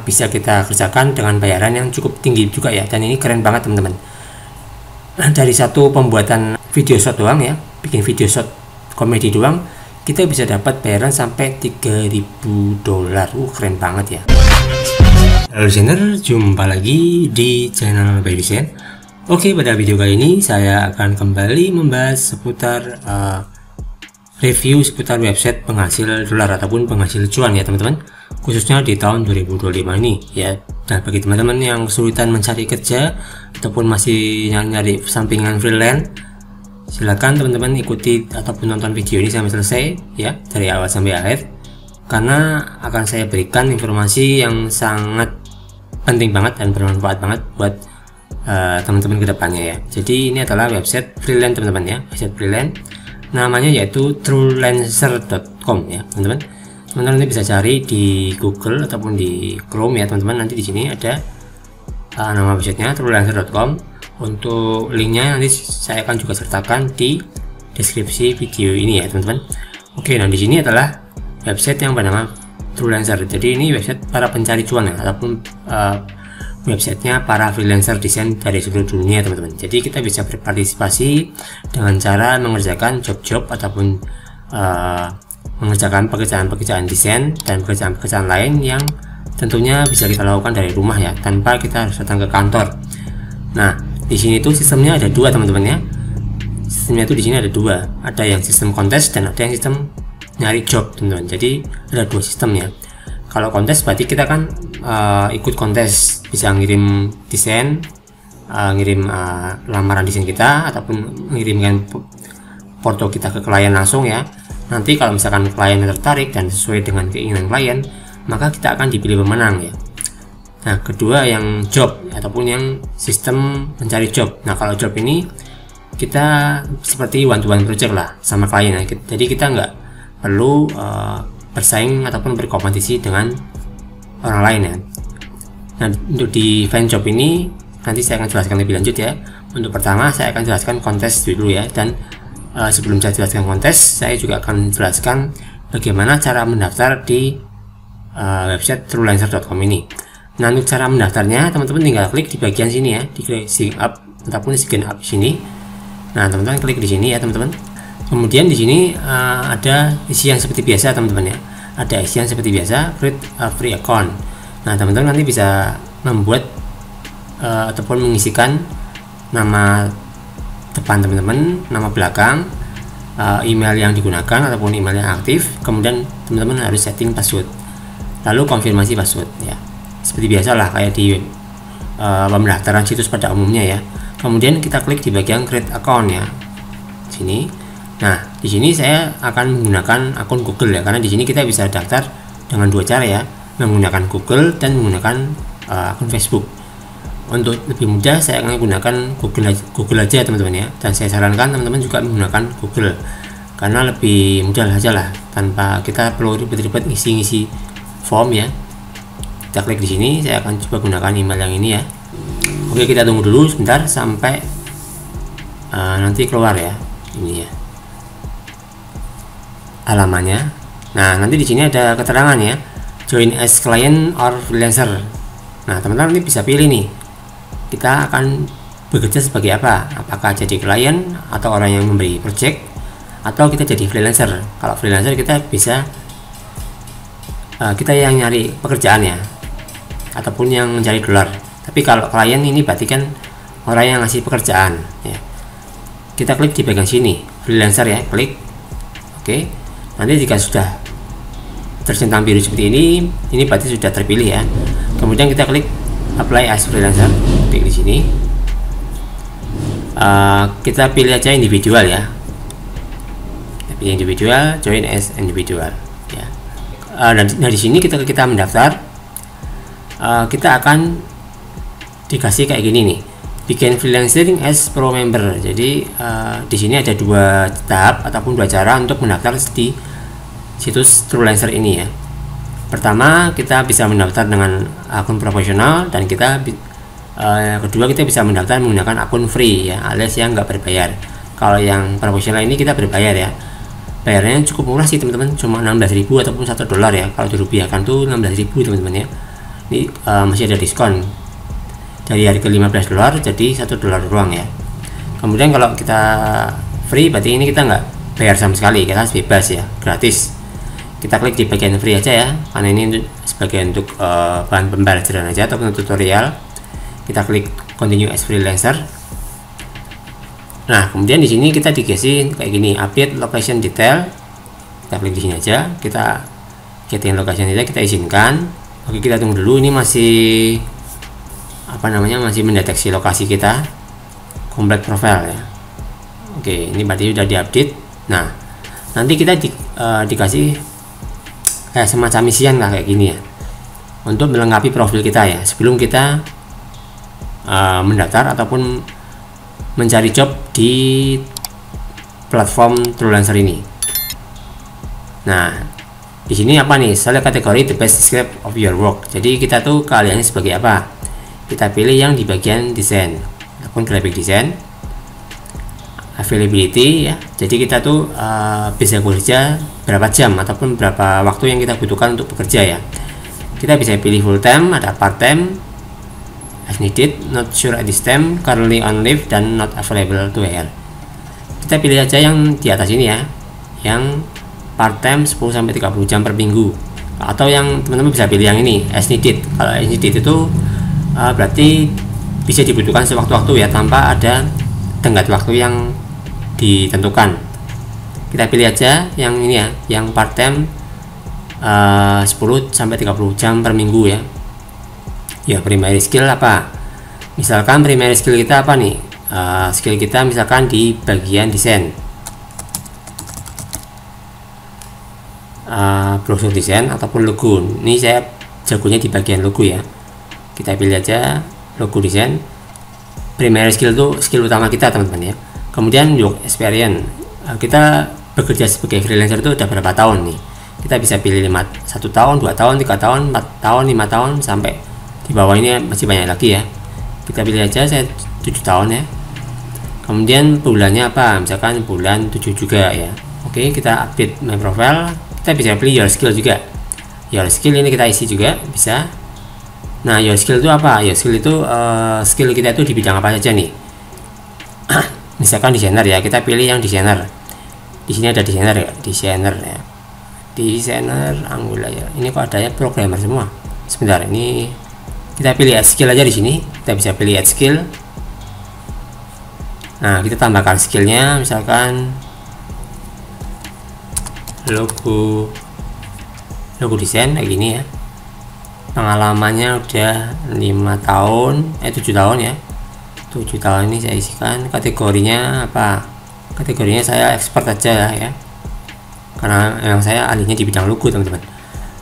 bisa kita kerjakan dengan bayaran yang cukup tinggi juga ya, dan ini keren banget teman-teman. Nah, dari satu pembuatan video shot doang ya, bikin video shot komedi doang, kita bisa dapat bayaran sampai $3.000. Keren banget ya. Halo desainer, jumpa lagi di channel By Design. Oke, pada video kali ini saya akan kembali membahas seputar review seputar website penghasil dolar ataupun penghasil cuan ya teman-teman, khususnya di tahun 2025 ini ya. Nah, bagi teman-teman yang kesulitan mencari kerja ataupun masih nyari sampingan freelance, silakan teman-teman ikuti ataupun nonton video ini sampai selesai ya, dari awal sampai akhir, karena akan saya berikan informasi yang sangat penting banget dan bermanfaat banget buat teman-teman kedepannya ya. Jadi ini adalah website freelance teman-teman ya, website freelance, namanya yaitu truelancer.com ya teman-teman. Teman-teman nanti bisa cari di Google ataupun di Chrome ya teman-teman. Nanti di sini ada nama websitenya truelancer.com. Untuk linknya nanti saya akan juga sertakan di deskripsi video ini ya teman-teman. Oke, nah di sini adalah website yang bernama Truelancer. Jadi ini website para pencari cuan ya, ataupun websitenya para freelancer desain dari seluruh dunia teman-teman. Jadi kita bisa berpartisipasi dengan cara mengerjakan job-job ataupun mengerjakan pekerjaan-pekerjaan desain dan pekerjaan-pekerjaan lain yang tentunya bisa kita lakukan dari rumah ya, tanpa kita harus datang ke kantor. Nah, di sini tuh sistemnya ada dua teman-teman ya. Sistemnya tuh di sini ada dua, ada yang sistem kontes dan ada yang sistem nyari job teman-teman. Jadi ada dua sistem ya. Kalau kontes berarti kita kan ikut kontes, bisa ngirim desain, ngirim lamaran desain kita ataupun mengirimkan foto kita ke klien langsung ya. Nanti kalau misalkan klien tertarik dan sesuai dengan keinginan klien, maka kita akan dipilih pemenang ya. Nah, kedua yang job ataupun yang sistem mencari job. Nah, kalau job ini kita seperti one to one project lah sama klien ya. Jadi kita nggak perlu bersaing ataupun berkompetisi dengan orang lain ya. Nah, untuk di fan job ini nanti saya akan jelaskan lebih lanjut ya. Untuk pertama saya akan jelaskan kontes dulu ya, dan sebelum saya jelaskan kontes, saya juga akan jelaskan bagaimana cara mendaftar di website truelancer.com ini. Nah, untuk cara mendaftarnya teman-teman tinggal klik di bagian sini ya, di klik sign up ataupun sign up sini. Nah, teman-teman klik di sini ya teman-teman. Kemudian di sini ada isi yang seperti biasa teman-teman ya. Ada isi yang seperti biasa, create a free account. Nah, teman-teman nanti bisa membuat ataupun mengisikan nama depan teman-teman, nama belakang, email yang digunakan ataupun email yang aktif. Kemudian teman-teman harus setting password, lalu konfirmasi password ya. Seperti biasa lah kayak di pendaftaran situs pada umumnya ya. Kemudian kita klik di bagian create account ya, sini. Nah, di sini saya akan menggunakan akun Google ya, karena di sini kita bisa daftar dengan dua cara ya, menggunakan Google dan menggunakan akun Facebook. Untuk lebih mudah saya akan menggunakan Google aja teman-teman ya, dan saya sarankan teman-teman juga menggunakan Google karena lebih mudah aja lah, tanpa kita perlu ribet-ribet ngisi form ya. Kita klik di sini, saya akan coba gunakan email yang ini ya. Oke, kita tunggu dulu sebentar sampai nanti keluar ya, ini ya halamannya. Nah, nanti di sini ada keterangan ya, join as client or freelancer. Nah, teman-teman ini bisa pilih nih, kita akan bekerja sebagai apa, apakah jadi klien atau orang yang memberi project, atau kita jadi freelancer. Kalau freelancer kita bisa kita yang nyari pekerjaan ya, ataupun yang mencari dolar. Tapi kalau klien ini berarti kan orang yang ngasih pekerjaan ya. Kita klik di bagian sini freelancer ya, klik. Oke, nanti jika sudah tercentang biru seperti ini berarti sudah terpilih ya. Kemudian kita klik apply as freelancer, klik di sini. Kita pilih aja individual ya, pilih individual, join as individual ya. Nah, di sini kita mendaftar, kita akan dikasih kayak gini nih, bikin freelancing as pro member. Jadi di sini ada dua tahap ataupun dua cara untuk mendaftar di situs Truelancer ini ya. Pertama, kita bisa mendaftar dengan akun profesional, dan kedua kita bisa mendaftar menggunakan akun free ya, alias yang nggak berbayar. Kalau yang profesional ini kita berbayar ya. Bayarnya cukup murah sih teman-teman, cuma 16.000 ataupun $1 ya. Kalau dirupiahkan tuh 16.000 teman-teman ya. Ini masih ada diskon dari harga $15 jadi $1 doang ya. Kemudian kalau kita free berarti ini kita nggak bayar sama sekali, kita bebas ya, gratis. Kita klik di bagian free aja ya, karena ini sebagai untuk bahan pembelajaran aja ataupun tutorial. Kita klik continue as freelancer. Nah, kemudian di sini kita dikasih kayak gini, update location detail. Kita klik di sini aja, kita setting location aja, kita izinkan. Oke, kita tunggu dulu, ini masih masih mendeteksi lokasi kita. Complete profile ya. Oke, ini berarti sudah diupdate. Nah, nanti kita dikasih kayak semacam misian lah kayak gini ya, untuk melengkapi profil kita ya sebelum kita mendaftar ataupun mencari job di platform Truelancer ini. Nah, di sini apa nih? Select kategori the best describe of your work. Jadi kita tuh keahliannya sebagai apa? Kita pilih yang di bagian desain ataupun graphic design. Availability ya, jadi kita tuh bisa bekerja berapa jam ataupun berapa waktu yang kita butuhkan untuk bekerja ya. Kita bisa pilih full time, ada part time, as needed, not sure at this time, currently on leave, dan not available to hire. Kita pilih aja yang di atas ini ya, yang part time 10-30 jam per minggu, atau yang teman-teman bisa pilih yang ini, as needed. Kalau as needed itu berarti bisa dibutuhkan sewaktu-waktu ya, tanpa ada tenggat waktu yang ditentukan. Kita pilih aja yang ini ya, yang part time 10-30 jam per minggu ya. Ya, primary skill apa? Misalkan primary skill kita apa nih? Skill kita misalkan di bagian desain, brosur desain ataupun logo. Ini saya jagonya di bagian logo ya. Kita pilih aja logo desain. Primary skill itu skill utama kita teman-teman ya. Kemudian work experience, kita bekerja sebagai freelancer itu udah berapa tahun nih? Kita bisa pilih 1 tahun, 2 tahun, 3 tahun, 4 tahun, 5 tahun, sampai di bawah ini masih banyak lagi ya. Kita pilih aja, saya 7 tahun ya. Kemudian bulannya apa? Misalkan bulan 7 juga ya. Oke, kita update my profile. Kita bisa pilih your skill juga. Your skill ini kita isi juga bisa. Nah, your skill itu apa? Your skill itu skill kita itu di bidang apa saja nih? Misalkan desainer ya, kita pilih yang desainer. Di sini ada desainer ya, desainer ya. Desainer Angular ya. Ini kok adanya programmer semua. Sebentar, ini kita pilih add skill aja di sini. Kita bisa pilih add skill. Nah, kita tambahkan skillnya, misalkan logo desain kayak gini ya. Pengalamannya udah 5 tahun, 7 tahun ya. 7 tahun ini saya isikan. Kategorinya apa? Kategorinya saya expert aja ya, karena yang saya ahlinya di bidang logo teman-teman.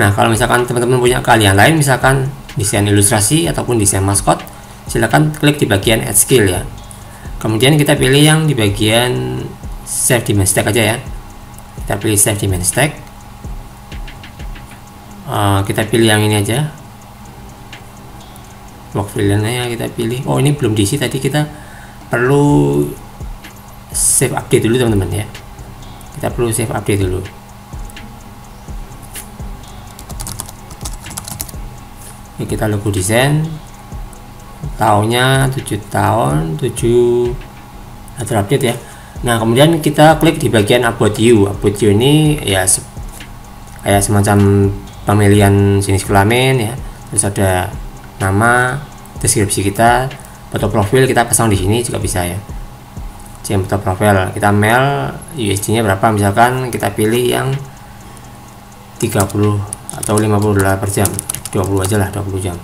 Nah, kalau misalkan teman-teman punya keahlian lain, misalkan desain ilustrasi ataupun desain maskot, silahkan klik di bagian add skill ya. Kemudian kita pilih yang di bagian save demand stack aja ya. Kita pilih save demand stack. Kita pilih yang ini aja, work freelance-nya kita pilih. Oh, ini belum diisi tadi, kita perlu save update dulu teman-teman ya. Kita perlu save update dulu. Ini kita logo desain, tahunnya 7 tahun, 7 terupdate ya. Nah, kemudian kita klik di bagian about you. About you ini ya kayak semacam pemilihan jenis kelamin ya. Terus ada nama, deskripsi kita, foto profil kita pasang di sini juga bisa ya. Foto profil kita mail, USD-nya berapa, misalkan kita pilih yang 30 atau $50 per jam, 20 aja lah, 20 jam.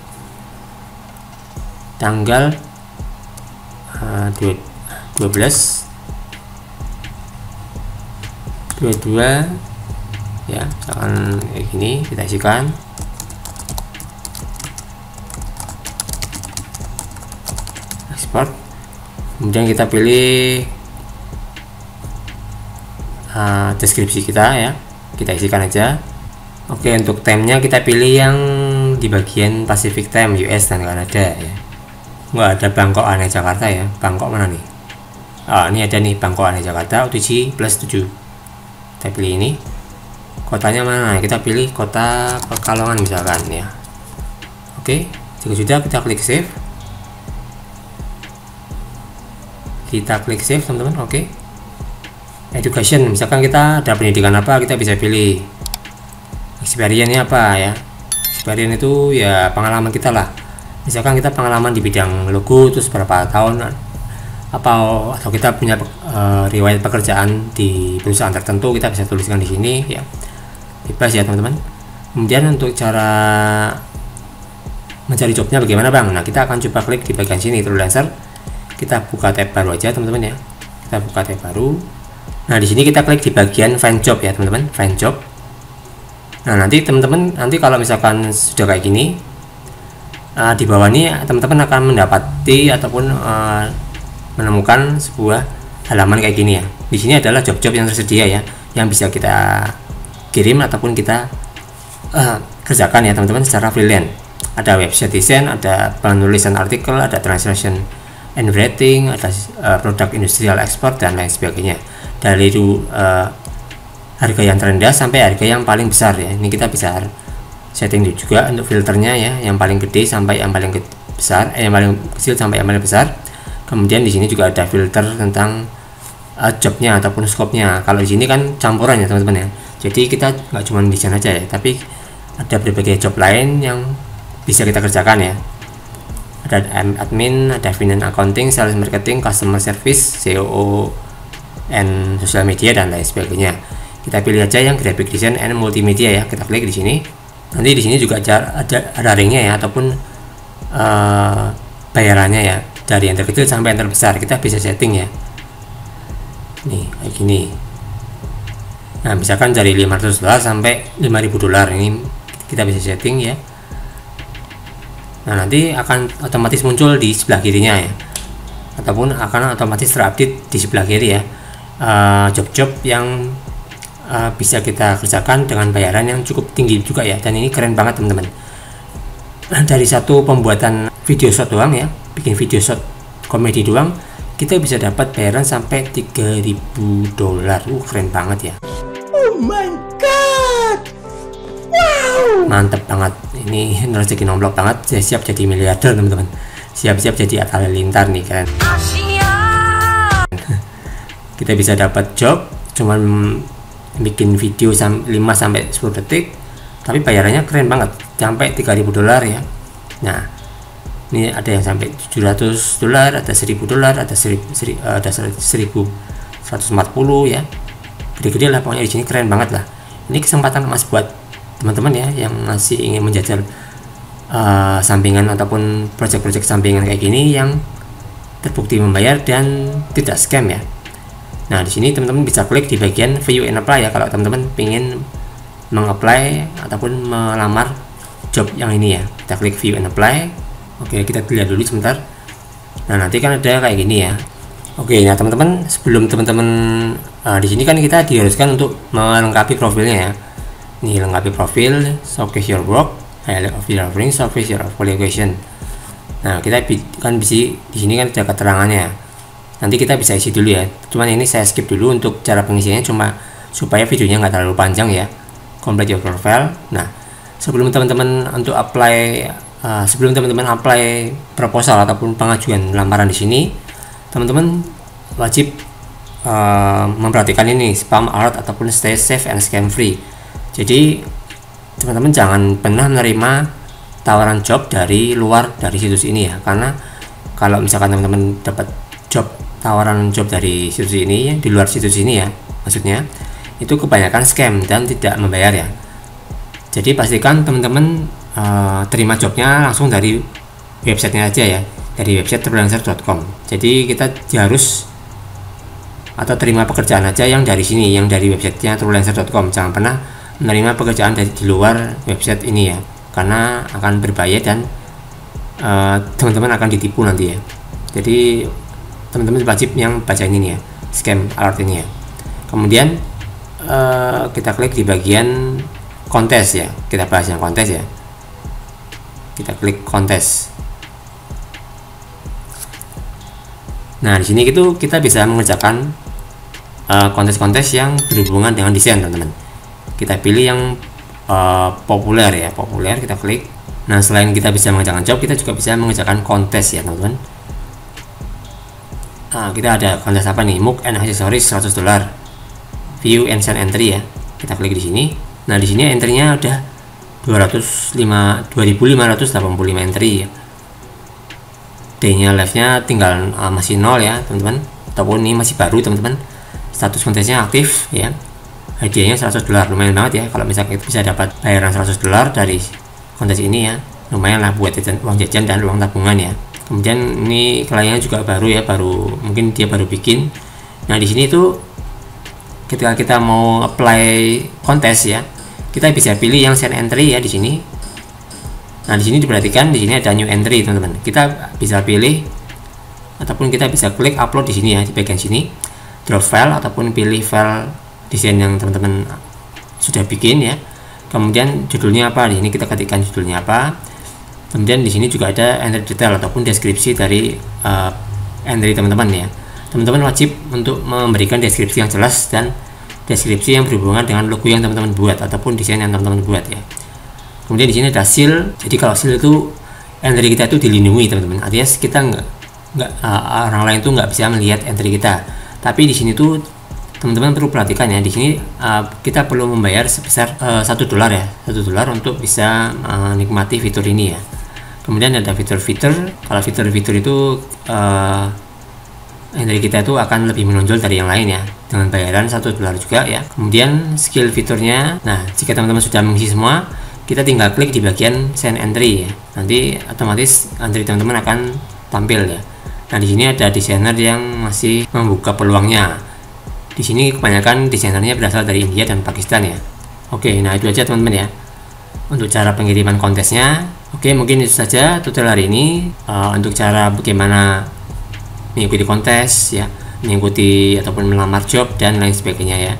Tanggal 12 22 ya, misalkan kayak gini, kita isikan. Export. Kemudian kita pilih deskripsi kita ya, kita isikan aja. Oke, untuk time-nya kita pilih yang di bagian Pacific Time, US dan Kanada ya. Nggak ada Bangkok aneh Jakarta ya. Bangkok mana nih? Ini ada nih, Bangkok aneh Jakarta, UTC plus 7. Kita pilih ini. Kotanya mana? Kita pilih kota Pekalongan misalkan ya. Oke, jika sudah kita klik save. Kita klik save teman-teman. Oke. Education, misalkan kita ada pendidikan apa, kita bisa pilih. Experience-nya apa ya? Experience itu ya pengalaman kita lah. Misalkan kita pengalaman di bidang logo terus berapa tahun, atau kita punya riwayat pekerjaan di perusahaan tertentu, kita bisa tuliskan di sini ya. Bebas ya teman-teman. Kemudian untuk cara mencari jobnya bagaimana Bang? Nah, kita akan coba klik di bagian sini freelancer. Kita buka tab baru aja teman-teman ya. Kita buka tab baru. Nah, di sini kita klik di bagian find job ya teman-teman, find job. Nah, nanti teman-teman kalau misalkan sudah kayak gini, di bawah ini teman-teman akan mendapati ataupun menemukan sebuah halaman kayak gini ya. Di sini adalah job-job yang tersedia ya, yang bisa kita kirim ataupun kita kerjakan ya teman-teman secara freelance. Ada website design, ada penulisan artikel, ada translation and writing, ada produk industrial export dan lain sebagainya. Dari harga yang terendah sampai harga yang paling besar ya. Ini kita bisa setting juga untuk filternya ya, yang paling gede sampai yang paling besar, yang paling kecil sampai yang paling besar. Kemudian di sini juga ada filter tentang jobnya ataupun scope-nya. Kalau di sini kan campuran ya teman-teman ya. Jadi kita nggak cuma desain aja ya, tapi ada berbagai job lain yang bisa kita kerjakan ya. Ada admin, ada finance accounting, sales marketing, customer service, COO, and social media dan lain sebagainya. Kita pilih aja yang graphic design and multimedia ya. Kita klik di sini. Nanti di sini juga ada ringnya ya, ataupun bayarannya ya, dari yang terkecil sampai yang terbesar. Kita bisa setting ya. Nih kayak gini. Nah, misalkan dari $500 sampai $5.000 ini kita bisa setting ya. Nah, nanti akan otomatis muncul di sebelah kirinya ya, ataupun akan otomatis terupdate di sebelah kiri ya, job-job yang bisa kita kerjakan dengan bayaran yang cukup tinggi juga ya. Dan ini keren banget teman-teman. Dari satu pembuatan video shot doang ya, bikin video shot komedi doang, kita bisa dapat bayaran sampai $3.000. Keren banget ya. Oh my god, wow, mantep banget. Ini rezeki nomplok banget. Saya siap jadi miliarder teman-teman, siap-siap jadi Atta Halilintar nih keren. Kita bisa dapat job cuman bikin video 5-10 detik, tapi bayarannya keren banget sampai $3.000 ya. Nah, ini ada yang sampai $700, ada $1.000, ada 1.140 ya. Gede-gede lah pokoknya di sini, keren banget lah. Ini kesempatan emas buat teman-teman ya yang masih ingin menjajal sampingan ataupun proyek-proyek sampingan kayak gini yang terbukti membayar dan tidak scam ya. Nah, di sini teman-teman bisa klik di bagian view and apply ya, kalau teman-teman ingin mengapply ataupun melamar job yang ini ya. Kita klik view and apply. Oke, kita lihat dulu sebentar. Nah, nanti kan ada kayak gini ya. Oke, nah teman-teman, sebelum teman-teman di sini kan kita diharuskan untuk melengkapi profilnya ya. Ini lengkapi profil, showcase your work, highlight of your offering, showcase your qualification. Nah, kita kan bisa di sini kan ada keterangannya. Nanti kita bisa isi dulu ya. Cuman ini saya skip dulu untuk cara pengisiannya, cuma supaya videonya nggak terlalu panjang ya. Complete your profile. Nah, sebelum teman-teman untuk apply proposal ataupun pengajuan lamaran di sini, teman-teman wajib memperhatikan ini spam alert ataupun stay safe and scam free. Jadi teman-teman jangan pernah menerima tawaran job dari luar dari situs ini ya, karena kalau misalkan teman-teman dapat tawaran job dari situs ini, di luar situs ini ya, maksudnya itu kebanyakan scam dan tidak membayar ya. Jadi pastikan teman-teman terima jobnya langsung dari websitenya aja ya, dari website freelancer.com. Jadi kita harus atau terima pekerjaan aja yang dari sini, yang dari websitenya freelancer.com. Jangan pernah menerima pekerjaan dari di luar website ini ya, karena akan berbahaya dan teman-teman akan ditipu nanti ya. Jadi teman-teman wajib yang baca ini ya, scam alert ini ya. Kemudian kita klik di bagian kontes ya, kita bahas yang kontes ya. Kita klik kontes. Nah, di sini itu kita bisa mengerjakan kontes-kontes yang berhubungan dengan desain teman-teman. Kita pilih yang populer ya, populer, kita klik. Nah, selain kita bisa mengerjakan job, kita juga bisa mengerjakan kontes ya teman-teman. Nah, kita ada kontes apa nih? Mug and accessories $100, view and send entry ya. Kita klik di sini. Nah, di sini entry-nya udah 2585 entry ya. D-nya live-nya tinggal masih 0 ya teman-teman, ataupun ini masih baru teman-teman. Status kontesnya aktif ya. Hadiahnya $100, lumayan banget ya kalau misalnya kita bisa dapat bayaran $100 dari kontes ini ya. Lumayan lah buat uang jajan dan uang tabungan ya. Kemudian ini kliennya juga baru ya, mungkin dia baru bikin. Nah, di sini tuh ketika kita mau apply kontes ya, kita bisa pilih yang send entry ya di sini. Nah, di sini diperhatikan, di sini ada new entry teman-teman. Kita bisa pilih ataupun kita bisa klik upload di sini ya, di bagian sini drop file ataupun pilih file desain yang teman-teman sudah bikin ya. Kemudian judulnya apa, di sini kita ketikkan judulnya apa. Kemudian di sini juga ada entry detail ataupun deskripsi dari entry teman-teman ya. Teman-teman wajib untuk memberikan deskripsi yang jelas dan deskripsi yang berhubungan dengan logo yang teman-teman buat ataupun desain yang teman-teman buat ya. Kemudian di sini ada seal. Jadi kalau seal itu entry kita itu dilindungi teman-teman. Artinya kita nggak orang lain tuh nggak bisa melihat entry kita. Tapi di sini tuh teman-teman perlu perhatikan ya. Di sini kita perlu membayar sebesar $1 ya, $1 untuk bisa menikmati fitur ini ya. Kemudian ada fitur-fitur. Kalau fitur-fitur itu entry kita itu akan lebih menonjol dari yang lain ya, dengan bayaran $1 juga ya. Kemudian skill fiturnya, nah jika teman-teman sudah mengisi semua, kita tinggal klik di bagian send entry ya. Nanti otomatis entry teman-teman akan tampil ya. Nah, di sini ada desainer yang masih membuka peluangnya. Di sini kebanyakan desainernya berasal dari India dan Pakistan ya. Oke, nah itu aja teman-teman ya untuk cara pengiriman kontesnya. Oke, mungkin itu saja tutorial hari ini untuk cara bagaimana mengikuti kontes ya, mengikuti ataupun melamar job dan lain sebagainya ya.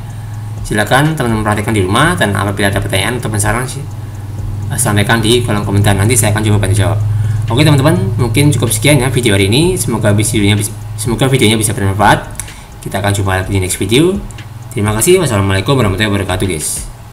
Silakan teman-teman perhatikan di rumah, dan apabila ada pertanyaan atau saran sampaikan di kolom komentar, nanti saya akan coba bantu jawab. Oke teman-teman, mungkin cukup sekian ya video hari ini. Semoga videonya bisa bermanfaat. Kita akan jumpa lagi di next video. Terima kasih. Wassalamualaikum warahmatullahi wabarakatuh guys.